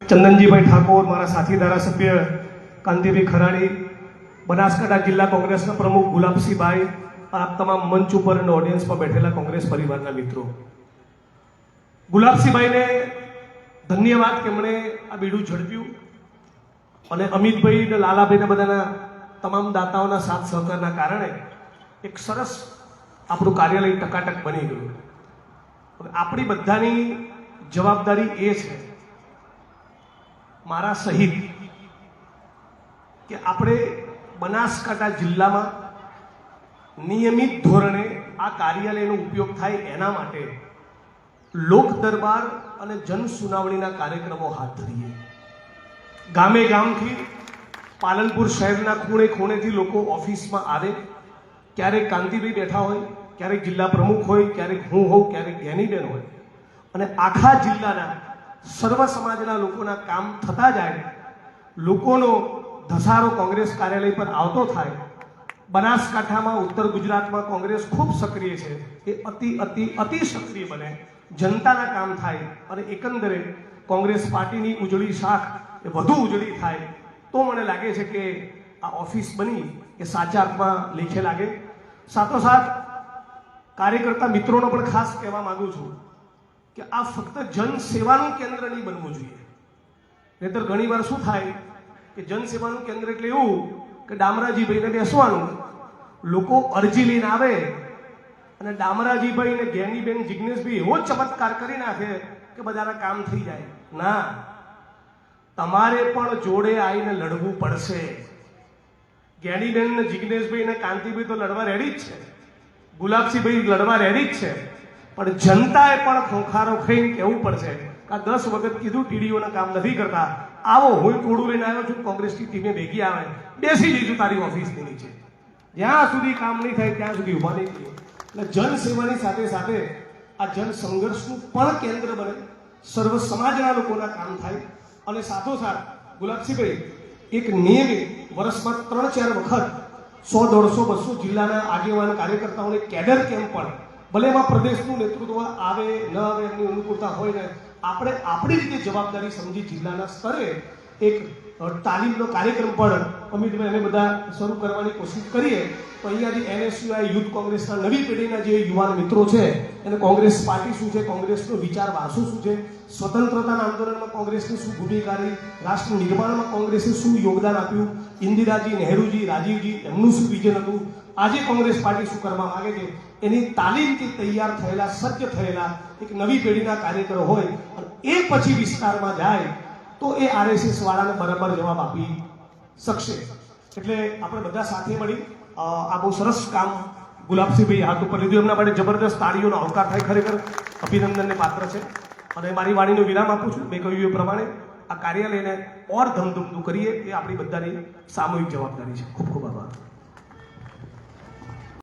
ચંદનજીભાઈ ઠાકોર, મારા સાથી ધારાસભ્ય કાંતિભાઈ ખરાડી, બનાસકાંઠા જિલ્લા કોંગ્રેસના પ્રમુખ ગુલાબસિંહભાઈ, આપ તમામ મંચ ઉપર અને ઓડિયન્સમાં બેઠેલા કોંગ્રેસ પરિવારના મિત્રો, ગુલાબસિંહભાઈને ધન્યવાદ કે એમણે આ બીડું ઝડપ્યું અને અમિતભાઈ અને લાલાભાઈને બધાના તમામ દાતાઓના સાથ સહકારના કારણે એક સરસ આપણું કાર્યાલય ટકાટક બની ગયું. હવે આપણી બધાની જવાબદારી એ છે, મારા સહિત, કે આપણે બનાસકાંઠા જિલ્લામાં નિયમિત ધોરણે આ કાર્યાલયનો ઉપયોગ થાય એના માટે લોક દરબાર અને જન સુનાવણીના કાર્યક્રમો હાથ ધરીએ. ગામે ગામથી, પાલનપુર શહેરના ખૂણે ખૂણેથી લોકો ઓફિસમાં આવે. ક્યારેક કાંતિભાઈ બેઠા હોય, ક્યારેક જિલ્લા પ્રમુખ હોય, ક્યારેક હું હોઉં, ક્યારેક જ્ઞાનીબેન હોય, અને આખા જિલ્લાના સર્વ સમાજના લોકોના કામ થતા જાય, લોકોનો ધસારો કોંગ્રેસ કાર્યાલય પર આવતો થાય. બનાસકાંઠામાં, ઉત્તર ગુજરાતમાં કોંગ્રેસ ખૂબ સક્રિય છે, એ અતિ સક્રિય બને, જનતાના કામ થાય અને એકંદરે કોંગ્રેસ પાર્ટીની ઉજળી શાખ એ વધુ ઉજળી થાય, તો મને લાગે છે કે આ ઓફિસ બની એ સાચા અર્થમાં લેખે લાગે. સાથોસાથ કાર્યકર્તા મિત્રોનો પણ ખાસ કહેવા માંગુ છું કે આ ફક્ત જનસેવાનું કેન્દ્ર નહીં બનવું જોઈએ. નહીતર ઘણીવાર શું થાય કે જનસેવાનું કેન્દ્ર એટલે એવું કે ડામરાજીભાઈને બેસવાનું, લોકો અરજી લઈને આવે અને ડામરાજીભાઈ ને જ્ઞાનીબેન, જિજ્ઞેશભાઈ એવો ચમત્કાર કરી નાખે કે બધાના કામ થઈ જાય. ના, તમારે પણ જોડે આવીને લડવું પડશે. જ્ઞાનીબેન ને જિજ્ઞેશભાઈ ને કાંતિભાઈ તો લડવા રેડી જ છે, ગુલાબસિંહભાઈ લડવા રેડી જ છે, પણ જનતાએ પણ ખોખારો ખાઈને કહેવું પડશે કે 10 વખત કીધું ટીડીઓના કામ નથી કરતા, આવો હું ટોળું લઈને આવ્યો છું, કોંગ્રેસની ટીમે ભેગી આવે, બેસી જઈશું તારી ઓફિસની નીચે, જ્યાં સુધી કામ નહીં થાય ત્યાં સુધી ઉભા નહીં થઈએ. એટલે જનસેવાની સાથે સાથે આ જન સંઘર્ષનું પણ કેન્દ્ર બને, સર્વ સમાજના લોકોના કામ થાય. અને સાથોસાથ ગુલાબસિંહભાઈ એક નિયમિત વર્ષમાં 3-4 વખત 100, 150, 200 જિલ્લાના આગેવાન કાર્યકર્તાઓને કેડર કેમ્પ પણ, ભલે એમાં પ્રદેશનું નેતૃત્વ આવે ન આવે એમની અનુકૂળતા હોય ને, આપણે આપણી રીતે જવાબદારી સમજી જિલ્લાના સ્તરે એક તાલીમનો કાર્યક્રમ પણ અમિતભાઈ અમે બધા શરૂ કરવાની કોશિશ કરીએ. તો અહીંયાથી NSUI યુથ કોંગ્રેસના નવી પેઢીના જે યુવાન મિત્રો છે એને કોંગ્રેસ પાર્ટી શું છે, કોંગ્રેસનો વિચાર વારસો શું છે, સ્વતંત્રતાના આંદોલનમાં કોંગ્રેસની શું ભૂમિકા રહી, રાષ્ટ્ર નિર્માણમાં કોંગ્રેસે શું યોગદાન આપ્યું, ઇન્દિરાજી, નહેરુજી, રાજીવજી એમનું શું વિઝન હતું, આજે કોંગ્રેસ પાર્ટી શું કરવા માંગે છે, એની તાલીમથી તૈયાર થયેલા, સજ્જ થયેલા એક નવી પેઢીના કાર્યકરો હોય અને એ પછી વિસ્તારમાં જાય તો એ RSS વાળાને બરાબર જવાબ આપી શકશે. એટલે આપણે બધા સાથે મળી આ બહુ સરસ કામ ગુલાબસિંહભાઈ હાથ ઉપર લીધું. એમના માટે જબરદસ્ત તાળીઓનો આવકાર થાય, ખરેખર અભિનંદનને પાત્ર છે. અને મારી વાણીનો વિરામ આપું છું. મેં કહ્યું એ પ્રમાણે આ કાર્યાલયને ઓર ધમધમતું કરીએ, એ આપણી બધાની સામૂહિક જવાબદારી છે. ખૂબ ખૂબ આભાર.